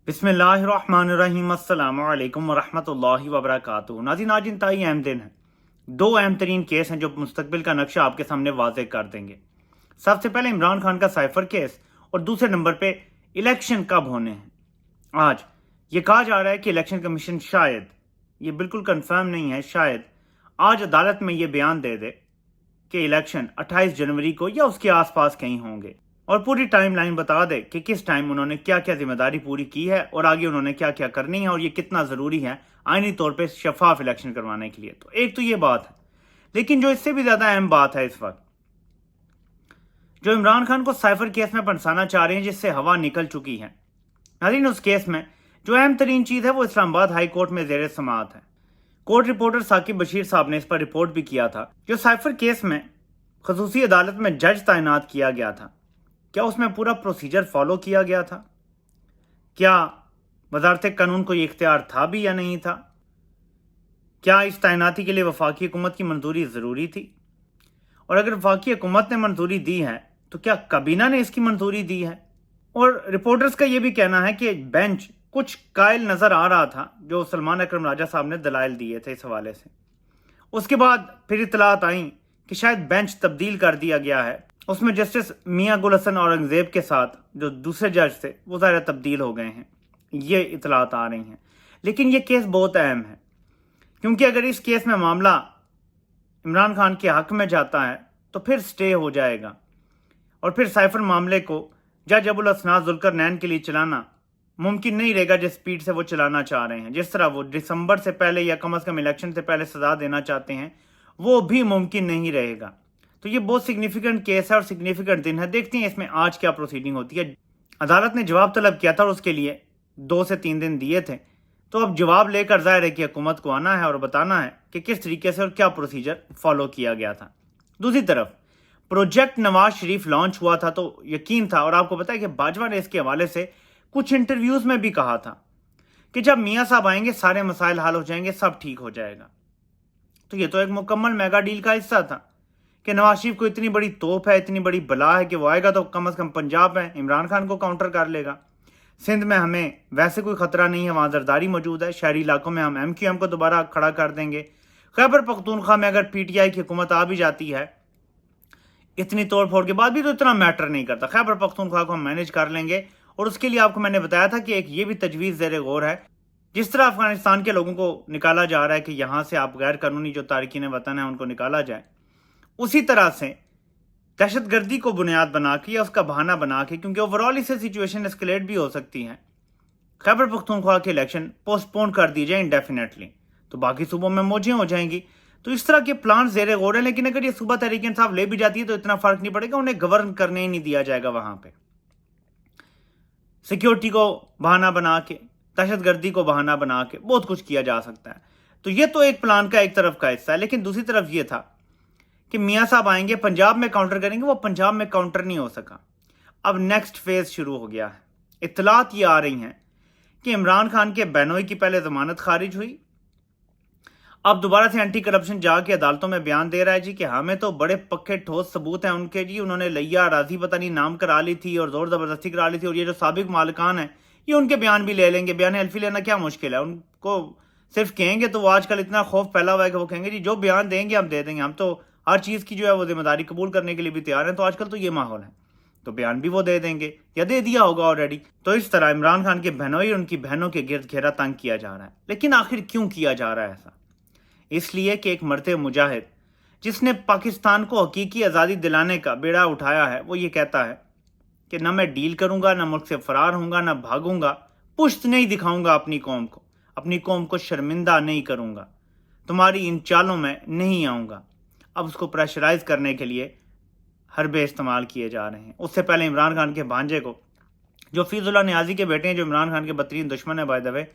बिस्मिल्लाहिर्रहमानिर्रहीम अस्सलामु अलैकुम वरहमतुल्लाहि वबरकातुहू। नाज़रीन, आज इंतहाई अहम दिन है। दो अहम तरीन केस हैं जो मुस्तकबिल का नक्शा आपके सामने वाज़ेह कर देंगे। सबसे पहले इमरान खान का साइफर केस और दूसरे नंबर पे इलेक्शन कब होने हैं। आज ये कहा जा रहा है कि इलेक्शन कमीशन शायद, ये बिल्कुल कंफर्म नहीं है, शायद आज अदालत में ये बयान दे दे कि इलेक्शन 28 जनवरी को या उसके आसपास कहीं होंगे और पूरी टाइम लाइन बता दे कि किस टाइम उन्होंने क्या क्या जिम्मेदारी पूरी की है और आगे उन्होंने क्या क्या करनी है और ये कितना ज़रूरी है आईनी तौर पे शफाफ इलेक्शन करवाने के लिए। तो एक तो ये बात है, लेकिन जो इससे भी ज़्यादा अहम बात है इस वक्त, जो इमरान खान को साइफर केस में फंसाना चाह रहे हैं जिससे हवा निकल चुकी है। नाज़रीन, उस केस में जो अहम तरीन चीज़ है वो इस्लामाबाद हाई कोर्ट में ज़ेर समाअत है। कोर्ट रिपोर्टर साकिब बशीर साहब ने इस पर रिपोर्ट भी किया था। जो साइफर केस में खसूसी अदालत में जज तैनात किया गया था, क्या उसमें पूरा प्रोसीजर फॉलो किया गया था? क्या वजारत कानून को ये इख्तियार था भी या नहीं था? क्या इस तैनाती के लिए वफाकी हुकूमत की मंजूरी ज़रूरी थी? और अगर वफाकी हुकूमत ने मंजूरी दी है तो क्या काबीना ने इसकी मंजूरी दी है? और रिपोर्टर्स का ये भी कहना है कि बेंच कुछ कायल नज़र आ रहा था जो सलमान अकरम राजा साहब ने दलाइल दिए थे इस हवाले से। उसके बाद फिर इतलात आई कि शायद बेंच तब्दील कर दिया गया है, उसमें जस्टिस मियां गुल हसन औरंगजेब के साथ जो दूसरे जज थे वो ज़रा तब्दील हो गए हैं, ये इतलात आ रही हैं। लेकिन ये केस बहुत अहम है, क्योंकि अगर इस केस में मामला इमरान खान के हक में जाता है तो फिर स्टे हो जाएगा और फिर साइफर मामले को जज अबुल असनाद जुल्करनैन के लिए चलाना मुमकिन नहीं रहेगा जिस स्पीड से वो चलाना चाह रहे हैं। जिस तरह वो दिसंबर से पहले या कम अज़ कम इलेक्शन से पहले सजा देना चाहते हैं वो भी मुमकिन नहीं रहेगा। तो ये बहुत सिग्निफिकेंट केस है और सिग्निफिकेंट दिन है। देखते हैं इसमें आज क्या प्रोसीडिंग होती है। अदालत ने जवाब तलब किया था और उसके लिए 2 से 3 दिन दिए थे, तो अब जवाब लेकर जाहिर है कि हुकूमत को आना है और बताना है कि किस तरीके से और क्या प्रोसीजर फॉलो किया गया था। दूसरी तरफ प्रोजेक्ट नवाज शरीफ लॉन्च हुआ था तो यकीन था, और आपको पता है कि बाजवा ने इसके हवाले से कुछ इंटरव्यूज़ में भी कहा था कि जब मियाँ साहब आएंगे सारे मसाइल हल हो जाएंगे, सब ठीक हो जाएगा। तो ये तो एक मुकम्मल मेगा डील का हिस्सा था कि नवाज शरीफ को इतनी बड़ी तोप है, इतनी बड़ी बला है कि वो आएगा तो कम से कम पंजाब में इमरान खान को काउंटर कर लेगा। सिंध में हमें वैसे कोई ख़तरा नहीं है, वहाँ जरदारी मौजूद है। शहरी इलाकों में हम MQM को दोबारा खड़ा कर देंगे। खैबर पख्तूनख्वा में अगर PTI की हुकूमत आ भी जाती है, इतनी तोड़ फोड़ के बाद भी तो इतना मैटर नहीं करता। खैबर पख्तूनख्वा को हम मैनेज कर लेंगे। और उसके लिए आपको मैंने बताया था कि एक ये भी तजवीज़ ज़ेर गौर है, जिस तरह अफगानिस्तान के लोगों को निकाला जा रहा है कि यहाँ से आप गैर कानूनी जो तारकीन वतन है उनको निकाला जाए, उसी तरह से दहशतगर्दी को बुनियाद बना के या उसका बहाना बना के, क्योंकि ओवरऑल इससे सिचुएशन एस्केलेट भी हो सकती है, खैबर पख्तूनख्वा के इलेक्शन पोस्टपोन कर दी जाए इंडेफिनेटली, तो बाकी सूबों में मौजें हो जाएंगी। तो इस तरह के प्लान ज़ेर गौर है। लेकिन अगर ये सूबा तहरीक इंसाफ ले भी जाती है तो इतना फर्क नहीं पड़ेगा, उन्हें गवर्न करने ही नहीं दिया जाएगा। वहां पे सिक्योरिटी को बहाना बना के, दहशतगर्दी को बहाना बना के बहुत कुछ किया जा सकता है। तो ये तो एक प्लान का एक तरफ का हिस्सा है। लेकिन दूसरी तरफ ये था कि मियाँ साहब आएंगे पंजाब में काउंटर करेंगे, वो पंजाब में काउंटर नहीं हो सका। अब नेक्स्ट फेज शुरू हो गया है। इत्तलात ये आ रही हैं कि इमरान खान के बेनोई की पहले जमानत खारिज हुई, अब दोबारा से एंटी करप्शन जाके अदालतों में बयान दे रहा है जी कि हमें तो बड़े पक्के ठोस सबूत हैं उनके जी, उन्होंने लिया राजी पता नहीं नाम करा ली थी और जोर जबरदस्ती करा ली थी, और ये जो साबिक मालिकान है ये उनके बयान भी ले लेंगे। बयान हल्फी लेना क्या मुश्किल है, उनको सिर्फ कहेंगे तो वो आजकल इतना खौफ फैला हुआ है कि वो कहेंगे जी जो बयान देंगे हम दे देंगे, हम तो हर चीज़ की जो है वो जिम्मेदारी कबूल करने के लिए भी तैयार हैं। तो आजकल तो ये माहौल है, तो बयान भी वो दे देंगे या दे दिया होगा ऑलरेडी। तो इस तरह इमरान खान के बहनोई और उनकी बहनों के गिर्द घेरा तंग किया जा रहा है। लेकिन आखिर क्यों किया जा रहा है ऐसा? इसलिए कि एक मरते मुजाहिद जिसने पाकिस्तान को हकीकी आज़ादी दिलाने का बेड़ा उठाया है, वो ये कहता है कि ना मैं डील करूंगा, ना मुल्क से फरार होऊंगा, ना भागूंगा, पुश्त नहीं दिखाऊंगा अपनी कौम को शर्मिंदा नहीं करूंगा, तुम्हारी इन चालों में नहीं आऊंगा। अब उसको प्रेशराइज करने के लिए हरबे इस्तेमाल किए जा रहे हैं। उससे पहले इमरान खान के भांजे को, जो फीजुल्लाह नियाजी के बेटे हैं, जो इमरान खान के बदतरीन दुश्मन है बाय द वे,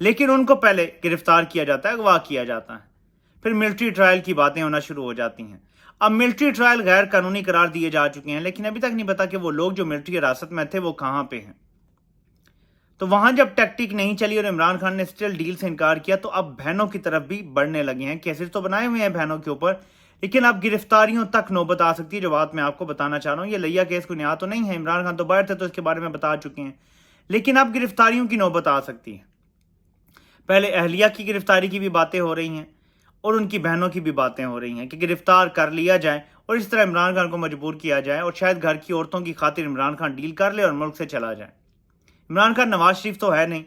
लेकिन उनको पहले गिरफ्तार किया जाता है, अगवा किया जाता है, फिर मिलिट्री ट्रायल की बातें होना शुरू हो जाती हैं। अब मिलिट्री ट्रायल गैर कानूनी करार दिए जा चुके हैं, लेकिन अभी तक नहीं पता कि वो लोग जो मिलिट्री हिरासत में थे वो कहाँ पे हैं। तो वहां जब टैक्टिक नहीं चली और इमरान खान ने स्टिल डील से इनकार किया, तो अब बहनों की तरफ भी बढ़ने लगे हैं। केसेस तो बनाए हुए हैं बहनों के ऊपर, लेकिन अब गिरफ्तारियों तक नौबत आ सकती है। जो बात मैं आपको बताना चाह रहा हूँ, ये लिया केस कोई नया तो नहीं है। इमरान खान तो बाहर थे तो इसके बारे में बता चुके हैं, لیکن اب گرفتاریوں کی نوبت آ سکتی ہے۔ پہلے اہلیہ کی گرفتاری کی بھی باتیں ہو رہی ہیں اور ان کی بہنوں کی بھی باتیں ہو رہی ہیں کہ گرفتار کر لیا جائے اور اس طرح عمران خان کو مجبور کیا جائے اور شاید گھر کی عورتوں کی خاطر عمران خان ڈیل کر لے اور ملک سے چلا جائے۔ عمران خان نواز شریف تو ہے نہیں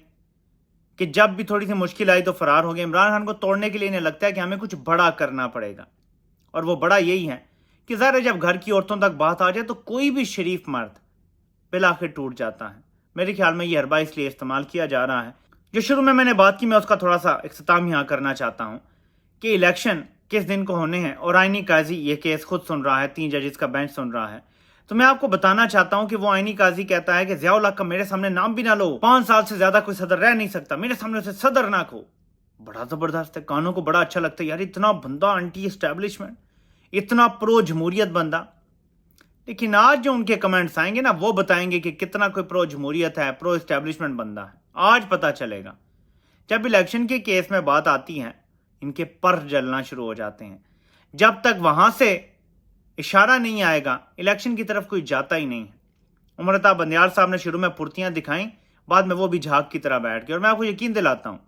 کہ جب بھی تھوڑی سی مشکل آئی تو فرار ہو گئے۔ عمران خان کو توڑنے کے لیے انہیں لگتا ہے کہ ہمیں کچھ بڑا کرنا پڑے گا، اور وہ بڑا یہی ہے کہ ظاہر ہے جب گھر کی عورتوں تک بات آ جائے تو کوئی بھی شریف مرد بالآخر ٹوٹ جاتا ہے۔ میرے خیال میں یہ حربہ اس لیے استعمال کیا جا رہا ہے۔ جو شروع میں نے بات کی، میں اس کا تھوڑا سا اختتام یہاں کرنا چاہتا ہوں کہ الیکشن کس دن کو ہونے ہیں اور آئینی قاضی یہ کیس خود سن رہا ہے، 3 ججز کا بینچ سن رہا ہے۔ تو میں آپ کو بتانا چاہتا ہوں کہ وہ آئینی قاضی کہتا ہے کہ ضیاء الحق کا میرے سامنے نام بھی نہ لو، 5 سال سے زیادہ کوئی صدر رہ نہیں سکتا، میرے سامنے اسے صدر نہ کہو۔ بڑا زبردست ہے، کانوں کو بڑا اچھا لگتا ہے، یار اتنا بندہ انٹی اسٹیبلشمنٹ، اتنا پرو جمہوریت بندہ۔ لیکن آج جو ان کے کمنٹس آئیں گے نا، وہ بتائیں گے کہ کتنا کوئی پرو جمہوریت ہے، پرو اسٹیبلشمنٹ بندہ ہے۔ آج پتہ چلے گا۔ جب الیکشن کے کیس میں بات آتی ہے، ان کے پر جلنا شروع ہو جاتے ہیں۔ جب تک وہاں سے اشارہ نہیں آئے گا، الیکشن کی طرف کوئی جاتا ہی نہیں ہے۔ عمر عطا بندیال صاحب نے شروع میں پھرتیاں دکھائیں، بعد میں وہ بھی جھاگ کی طرح بیٹھ گئے، اور میں آپ کو یقین دلاتا ہوں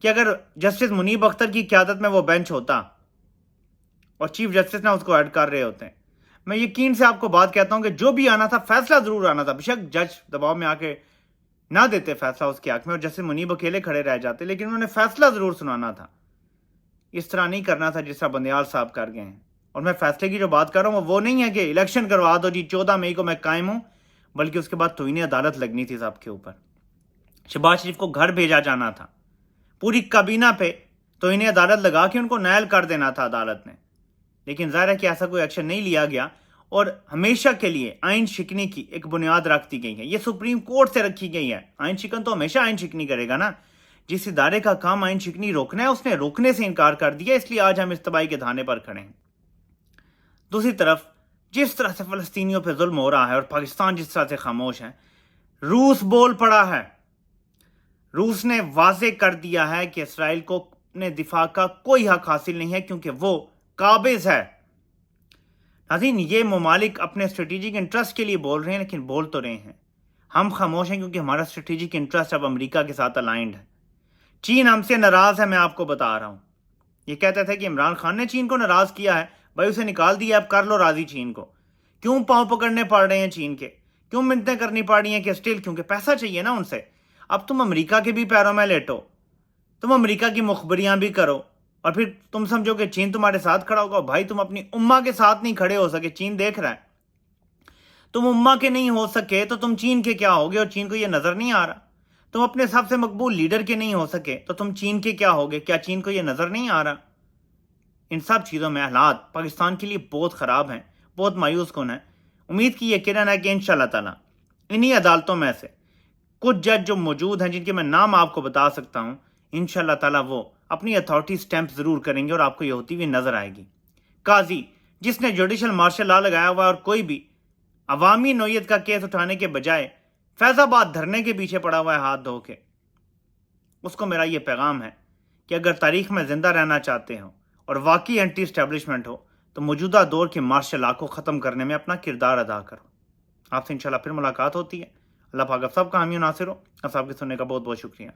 کہ اگر جسٹس منیب اختر کی قیادت میں وہ بینچ ہوتا اور چیف جسٹس نے اس کو ایڈ کر رہے ہوتے ہیں، میں یقین سے آپ کو بات کہتا ہوں کہ جو بھی آنا تھا فیصلہ ضرور آنا تھا۔ بے شک جج دباؤ میں آ کے نہ دیتے فیصلہ اس کے حق میں اور جسٹس منیب اکیلے کھڑے رہ جاتے، لیکن انہوں نے فیصلہ ضرور سنانا تھا۔ اس طرح نہیں کرنا تھا جس طرح بندیال صاحب کر گئے ہیں۔ اور میں فیصلے کی جو بات کر رہا ہوں وہ نہیں ہے کہ الیکشن کروا دو جی 14 مئی کو میں قائم ہوں، بلکہ اس کے بعد توہین عدالت لگنی تھی صاحب کے اوپر۔ شہباز شریف کو گھر بھیجا جانا تھا، پوری کابینہ پہ توہین عدالت لگا کے ان کو نائل کر دینا تھا عدالت نے، لیکن ظاہر ہے کہ ایسا کوئی ایکشن نہیں لیا گیا، اور ہمیشہ کے لیے آئین شکنی کی ایک بنیاد رکھ دی گئی ہے۔ یہ سپریم کورٹ سے رکھی گئی ہے۔ آئین شکن تو ہمیشہ آئین شکنی کرے گا نا۔ جس ادارے کا کام آئین شکنی روکنا ہے، اس نے روکنے سے انکار کر دیا، اس لیے آج ہم اس تباہی کے دھانے پر کھڑے ہیں۔ دوسری طرف جس طرح سے فلسطینیوں پہ ظلم ہو رہا ہے اور پاکستان جس طرح سے خاموش ہے، روس بول پڑا ہے۔ روس نے واضح کر دیا ہے کہ اسرائیل کو اپنے دفاع کا کوئی حق حاصل نہیں ہے کیونکہ وہ قابض ہے۔ ناظرین، یہ ممالک اپنے اسٹریٹجک انٹرسٹ کے لیے بول رہے ہیں، لیکن بول تو رہے ہیں۔ ہم خاموش ہیں کیونکہ ہمارا اسٹریٹجک انٹرسٹ اب امریکہ کے ساتھ الائنڈ ہے۔ چین ہم سے ناراض ہے، میں آپ کو بتا رہا ہوں۔ یہ کہتے تھے کہ عمران خان نے چین کو ناراض کیا ہے، بھائی اسے نکال دیا، اب کر لو راضی چین کو۔ کیوں پاؤں پکڑنے پڑ رہے ہیں چین کے؟ کیوں منتیں کرنی پڑ رہی ہیں کہ اسٹل کیونکہ پیسہ چاہیے نا ان سے۔ اب تم امریکہ کے بھی پیروں میں لیٹو، تم امریکہ کی مخبریاں بھی کرو، اور پھر تم سمجھو کہ چین تمہارے ساتھ کھڑا ہوگا۔ بھائی تم اپنی امہ کے ساتھ نہیں کھڑے ہو سکے، چین دیکھ رہا ہے۔ تم امہ کے نہیں ہو سکے تو تم چین کے کیا ہوگے، اور چین کو یہ نظر نہیں آ رہا۔ تم اپنے سب سے مقبول لیڈر کے نہیں ہو سکے تو تم چین کے کیا ہوگے، کیا چین کو یہ نظر نہیں آ رہا؟ ان سب چیزوں میں حالات پاکستان کے لیے بہت خراب ہیں، بہت مایوس کن ہیں۔ امید کی یہ کرن ہے کہ انشاءاللہ تعالیٰ انہی عدالتوں میں سے کچھ جج جو موجود ہیں، جن کے میں نام آپ کو بتا سکتا ہوں، انشاءاللہ تعالیٰ وہ اپنی اتھارٹی سٹیمپ ضرور کریں گے اور آپ کو یہ ہوتی ہوئی نظر آئے گی۔ قاضی جس نے جوڈیشل مارشل لا لگایا ہوا ہے اور کوئی بھی عوامی نوعیت کا کیس اٹھانے کے بجائے فیض آباد دھرنے کے پیچھے پڑا ہوا ہے ہاتھ دھو کے، اس کو میرا یہ پیغام ہے کہ اگر تاریخ میں زندہ رہنا چاہتے ہو اور واقعی اینٹی اسٹیبلشمنٹ ہو تو موجودہ دور کے مارشل لا کو ختم کرنے میں اپنا کردار ادا کرو۔ آپ سے انشاءاللہ پھر ملاقات ہوتی ہے۔ اللہ پاک آپ سب کا حامی و ناصر ہو۔ آپ سب کے سننے کا بہت بہت شکریہ۔